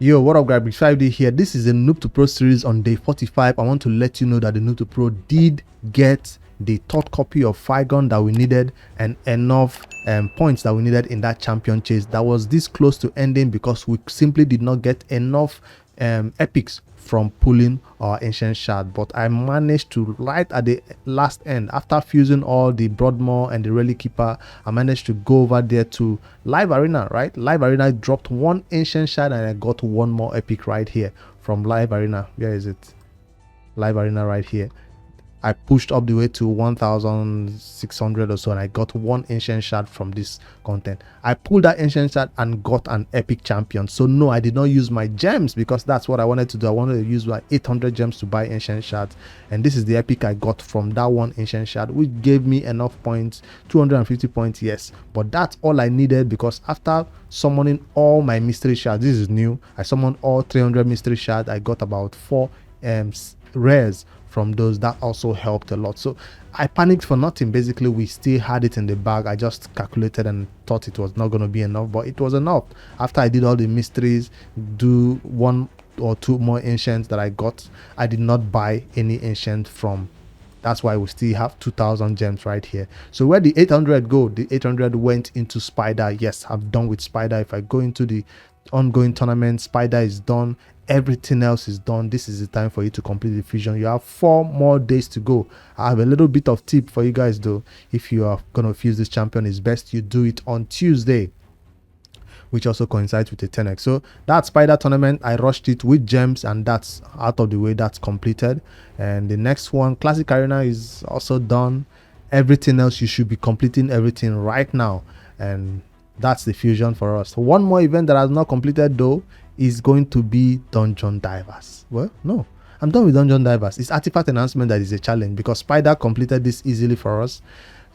Yo, what up guys, Big5D here. This is a Noob2Pro series on day 45. I want to let you know that the Noob2Pro did get the third copy of Flygon that we needed and enough points that we needed in that champion chase. That was this close to ending because we simply did not get enough epics from pulling our ancient shard, but I managed to, right at the last end, after fusing all the Broadmoor and the Relic Keeper, I managed to go over there to Live Arena. Right, Live Arena dropped one ancient shard and I got one more epic right here from Live Arena. Where is it? Live Arena right here. I pushed up the way to 1600 or so and I got one ancient shard from this content. I pulled that ancient shard and got an epic champion. So no, I did not use my gems because that's what I wanted to do. I wanted to use my 800 gems to buy ancient shards, and this is the epic I got from that one ancient shard, which gave me enough points, 250 points, yes, but that's all I needed because after summoning all my mystery shards, this is new, I summoned all 300 mystery shards. I got about 4 rares from those. That also helped a lot. So I panicked for nothing. Basically, we still had it in the bag. I just calculated and thought it was not going to be enough, but it was enough. After I did all the mysteries, do 1 or 2 more ancients that I got, I did not buy any ancient from. That's why we still have 2000 gems right here. So where the 800 go? The 800 went into Spider. Yes, I'm done with Spider. If I go into the ongoing tournament, Spider is done, everything else is done. This is the time for you to complete the fusion. You have 4 more days to go. I have a little bit of tip for you guys though. If you are gonna fuse this champion, it's best you do it on Tuesday, which also coincides with the 10x. So that Spider tournament, I rushed it with gems and that's out of the way. That's completed. And the next one, Classic Arena, is also done. Everything else, you should be completing everything right now, and that's the fusion for us. One more event that has not completed though is going to be Dungeon Divers. Well, no, I'm done with Dungeon Divers. It's artifact enhancement that is a challenge because Spider completed this easily for us,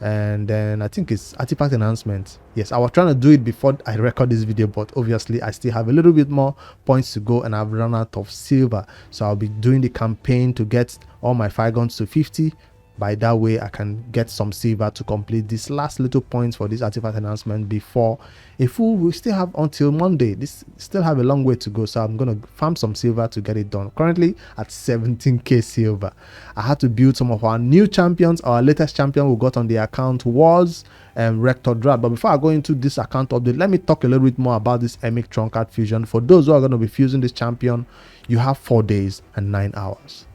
and then I think it's artifact enhancement. Yes, I was trying to do it before I record this video, but obviously I still have a little bit more points to go and I've run out of silver, so I'll be doing the campaign to get all my Flygons to 50. By that way I can get some silver to complete this last little points for this artifact enhancement before a full. We still have until Monday. This still have a long way to go, so I'm gonna farm some silver to get it done. Currently at 17k silver. I had to build some of our new champions. Our latest champion we got on the account was Rector Draft. But before I go into this account update, let me talk a little bit more about this Emic trunkheart fusion. For those who are going to be fusing this champion, you have 4 days and 9 hours.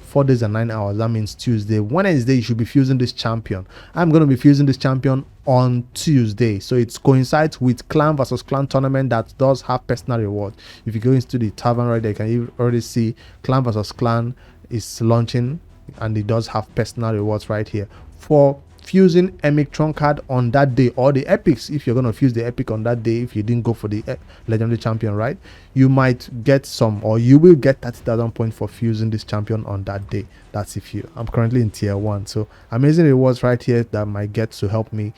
4 days and 9 hours. That means Tuesday. Wednesday you should be fusing this champion. I'm going to be fusing this champion on Tuesday, so it coincides with clan versus clan tournament that does have personal reward. If you go into the tavern right there, you can already see clan versus clan is launching and it does have personal rewards right here for fusing Emic trunkheart on that day, or the epics. If you're going to fuse the epic on that day, if you didn't go for the legendary champion, right, you might get some, or you will get 30,000 points for fusing this champion on that day. That's if you, I'm currently in tier 1, so amazing rewards right here that might get to help me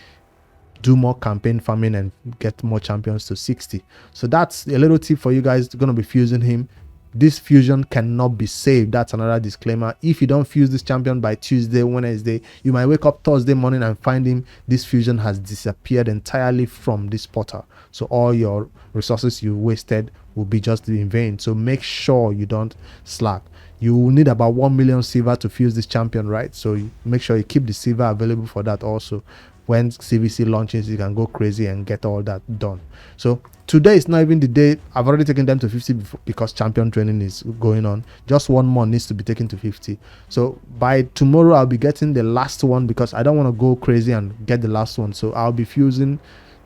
do more campaign farming and get more champions to 60. So that's a little tip for you guys. Going to be fusing him. This fusion cannot be saved. That's another disclaimer. If you don't fuse this champion by Tuesday, Wednesday, you might wake up Thursday morning and find him, this fusion has disappeared entirely from this portal. So all your resources you wasted will be just in vain. So make sure you don't slack. You will need about 1 million silver to fuse this champion, right? So make sure you keep the silver available for that also. When CVC launches, you can go crazy and get all that done. So today is not even the day. I've already taken them to 50 because champion training is going on. Just 1 more needs to be taken to 50. So by tomorrow I'll be getting the last one because I don't want to go crazy and get the last one. So I'll be fusing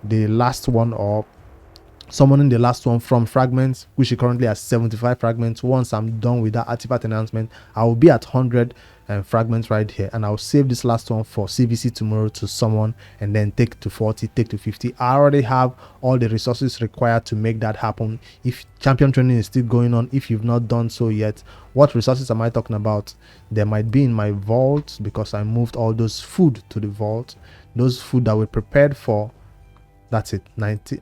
the last one or summoning the last one from fragments, which is currently at 75 fragments. Once I'm done with that artifact announcement, I will be at 100 fragments right here, and I'll save this last one for CVC tomorrow to summon and then take to 40, take to 50. I already have all the resources required to make that happen. If champion training is still going on, if you've not done so yet, what resources am I talking about? There might be in my vault because I moved all those food to the vault, those food that were prepared for, that's it, 90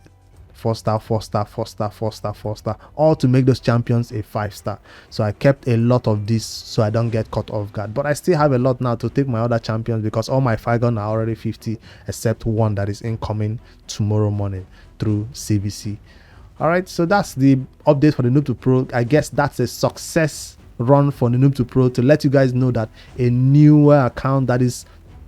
4-star, 4-star, 4-star, 4-star, 4-star, all to make those champions a 5-star. So I kept a lot of this so I don't get caught off guard, but I still have a lot now to take my other champions because all my Flygon are already 50 except one that is incoming tomorrow morning through CVC. All right, so that's the update for the Noob2Pro. I guess that's a success run for the Noob2Pro to let you guys know that a newer account that is,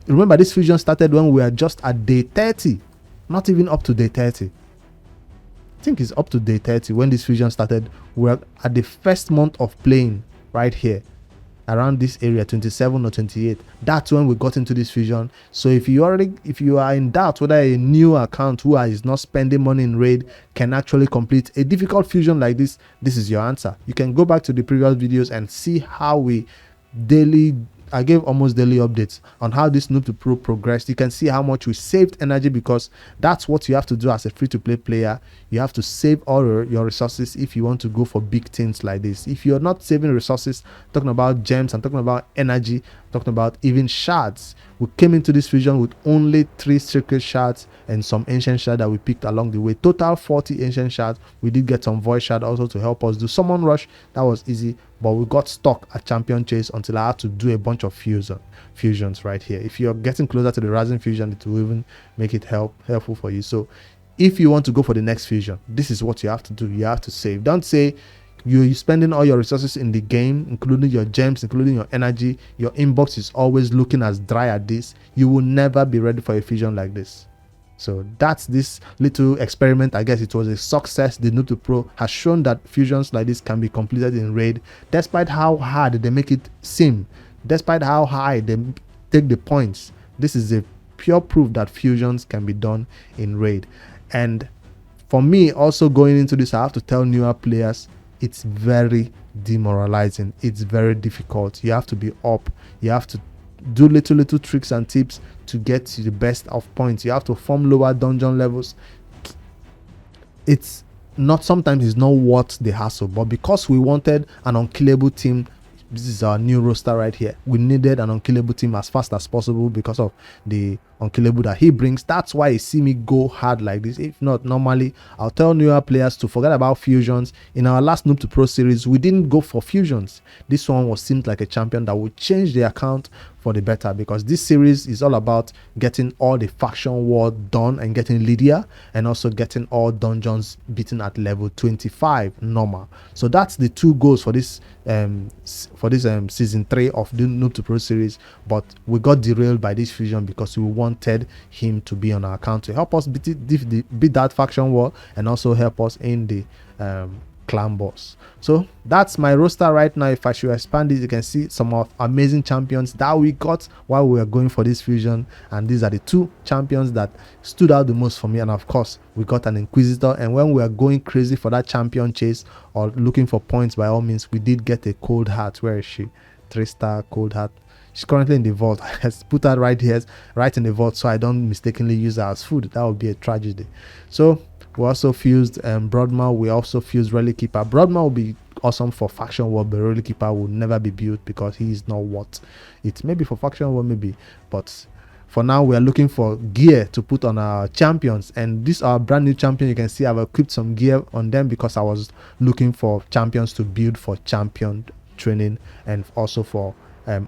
remember this fusion started when we are just at day 30, not even up to day 30. I think it's up to day 30 when this fusion started. We're at the first month of playing right here, around this area, 27 or 28. That's when we got into this fusion. So if you are in doubt whether a new account who is not spending money in raid can actually complete a difficult fusion like this, this is your answer. You can go back to the previous videos and see how I gave almost daily updates on how this Noob2Pro progressed. You can see how much we saved energy, because that's what you have to do as a free-to-play player. You have to save all your resources if you want to go for big things like this. If you're not saving resources, talking about gems, I'm talking about energy, talking about even shards. We came into this fusion with only 3 secret shards and some ancient shards that we picked along the way. Total 40 ancient shards. We did get some void shard also to help us do summon rush. That was easy, but we got stuck at champion chase until I had to do a bunch of fusions right here. If you're getting closer to the rising fusion, it will even make it helpful for you. So if you want to go for the next fusion, this is what you have to do. You have to save. Don't say you're spending all your resources in the game, including your gems, including your energy. Your inbox is always looking as dry as this. You will never be ready for a fusion like this. So that's this little experiment. I guess it was a success. The Noob2Pro has shown that fusions like this can be completed in raid, despite how hard they make it seem, despite how high they take the points. This is a pure proof that fusions can be done in raid. And for me, also going into this, I have to tell newer players, it's very demoralizing. It's very difficult. You have to be up. You have to do little tricks and tips to get to the best of points. You have to farm lower dungeon levels. It's not, sometimes it's not worth the hassle, but because we wanted an unkillable team, this is our new roster right here. We needed an unkillable team as fast as possible because of the unkillable that he brings. That's why you see me go hard like this. If not, normally I'll tell newer players to forget about fusions. In our last Noob2Pro series, we didn't go for fusions. This one seemed like a champion that would change the account for the better, because this series is all about getting all the faction war done and getting Lydia, and also getting all dungeons beaten at level 25 normal. So that's the 2 goals for this season 3 of the Noob2Pro series. But we got derailed by this fusion because we wanted him to be on our account to help us beat that faction war, and also help us in the clan boss. So that's my roster right now. If I should expand it, you can see some of amazing champions that we got while we were going for this fusion, and these are the 2 champions that stood out the most for me. And of course, we got an inquisitor, and when we were going crazy for that champion chase or looking for points, by all means, we did get a cold heart. Where is she? 3-star cold heart. She's currently in the vault. I have put her right here, right in the vault, so I don't mistakenly use her as food. That would be a tragedy. So we also fused Broadma. We also fused Relic Keeper. Broadma will be awesome for faction war, but Relic Keeper will never be built because he is not what it may be for faction war, maybe. But for now, we are looking for gear to put on our champions, and this our brand new champion. You can see I've equipped some gear on them because I was looking for champions to build for champion training and also for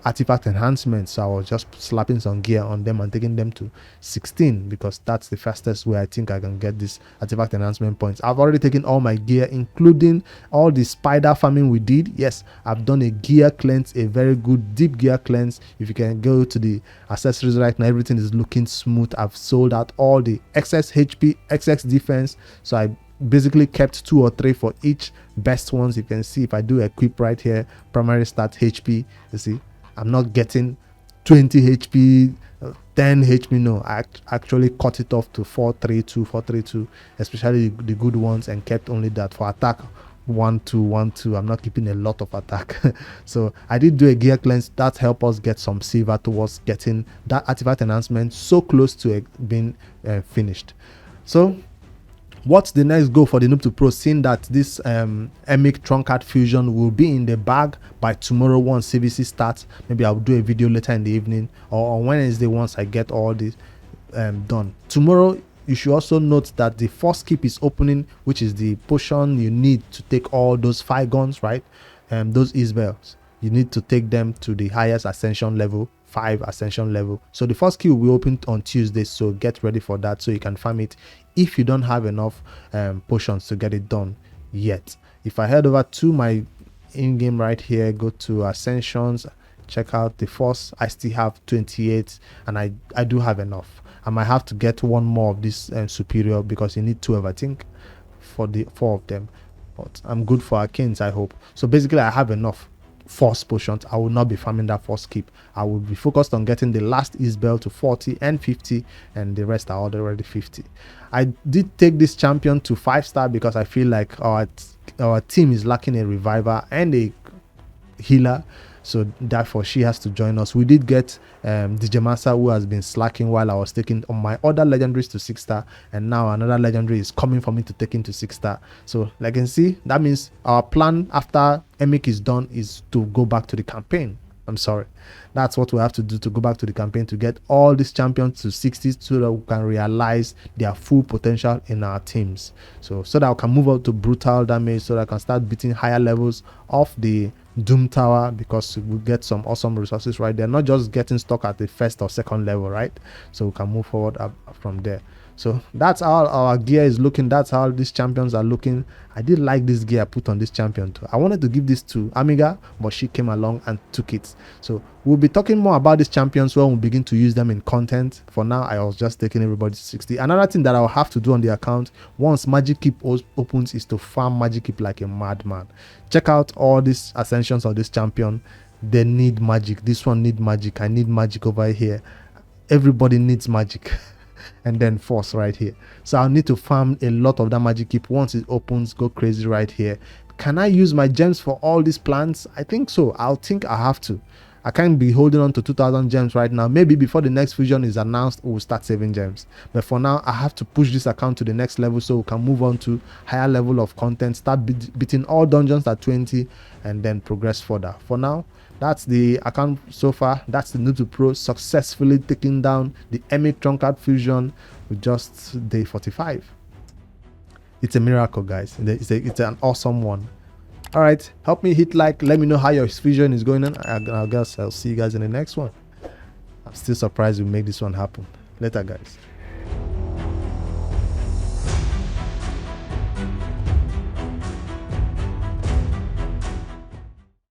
artifact enhancement. So I was just slapping some gear on them and taking them to 16 because that's the fastest way I think I can get this artifact enhancement points. I've already taken all my gear, including all the spider farming we did. Yes, I've done a gear cleanse, a very good deep gear cleanse. If you can go to the accessories right now, everything is looking smooth. I've sold out all the excess HP, excess defense, so I basically kept 2 or 3 for each best ones. You can see if I do equip right here, primary stat HP, you see I'm not getting 20 HP, 10 HP. No, I actually cut it off to 432, 432, especially the good ones, and kept only that for attack 1-2, 1-2. I'm not keeping a lot of attack. So I did do a gear cleanse that helped us get some silver towards getting that artifact enhancement so close to it being finished. So what's the next goal for the Noob2Pro, seeing that this Emic trunkheart fusion will be in the bag by tomorrow once CVC starts? Maybe I'll do a video later in the evening or on Wednesday once I get all this done. Tomorrow, you should also note that the first keep is opening, which is the potion you need to take all those 5 guns, right? Those Isbels. you need to take them to the highest ascension level, 5 ascension level. So the first queue will be opened on Tuesday, so get ready for that so you can farm it if you don't have enough potions to get it done yet. If I head over to my in-game right here, go to ascensions, check out the force, I still have 28 and I do have enough. I might have to get one more of this superior because you need 12 I think for the 4 of them, but I'm good for arcanes I hope. So basically I have enough force potions. I will not be farming that first keep. I will be focused on getting the last Isabel to 40 and 50, and the rest are already 50. I did take this champion to 5-star because I feel like our team is lacking a reviver and a healer, so therefore she has to join us. We did get DJ Massa, who has been slacking while I was taking on my other legendaries to 6-star, and now another legendary is coming for me to take into 6-star. So like you can see, that means our plan after Emic is done is to go back to the campaign. I'm sorry, that's what we have to do, to go back to the campaign to get all these champions to 60 so that we can realize their full potential in our teams, so that we can move up to brutal damage, so that I can start beating higher levels of the Doom Tower, because we get some awesome resources right there, not just getting stuck at the 1st or 2nd level, right? So we can move forward up from there. So that's how our gear is looking, that's how these champions are looking. I did like this gear I put on this champion too. I wanted to give this to Amiga, but she came along and took it. So we'll be talking more about these champions when we begin to use them in content. For now, I was just taking everybody to 60. Another thing that I'll have to do on the account once Magic Keep opens is to farm Magic Keep like a madman. Check out all these ascensions of this champion. They need magic. This one need magic. I need magic over here. Everybody needs magic. And then force right here. So I'll need to farm a lot of that Magic Keep. Once it opens, go crazy right here. Can I use my gems for all these plants? I think so. I have to. I can't be holding on to 2,000 gems right now. Maybe before the next fusion is announced, we'll start saving gems. But for now, I have to push this account to the next level so we can move on to higher level of content, start beating all dungeons at 20, and then progress further. For now, that's the account so far. That's the Noob2Pro successfully taking down the Emic trunkheart fusion with just day 45. It's a miracle, guys. It's an awesome one. All right, help me hit like, let me know how your fusion is going on. I guess I'll see you guys in the next one. I'm still surprised we made this one happen. Later, guys.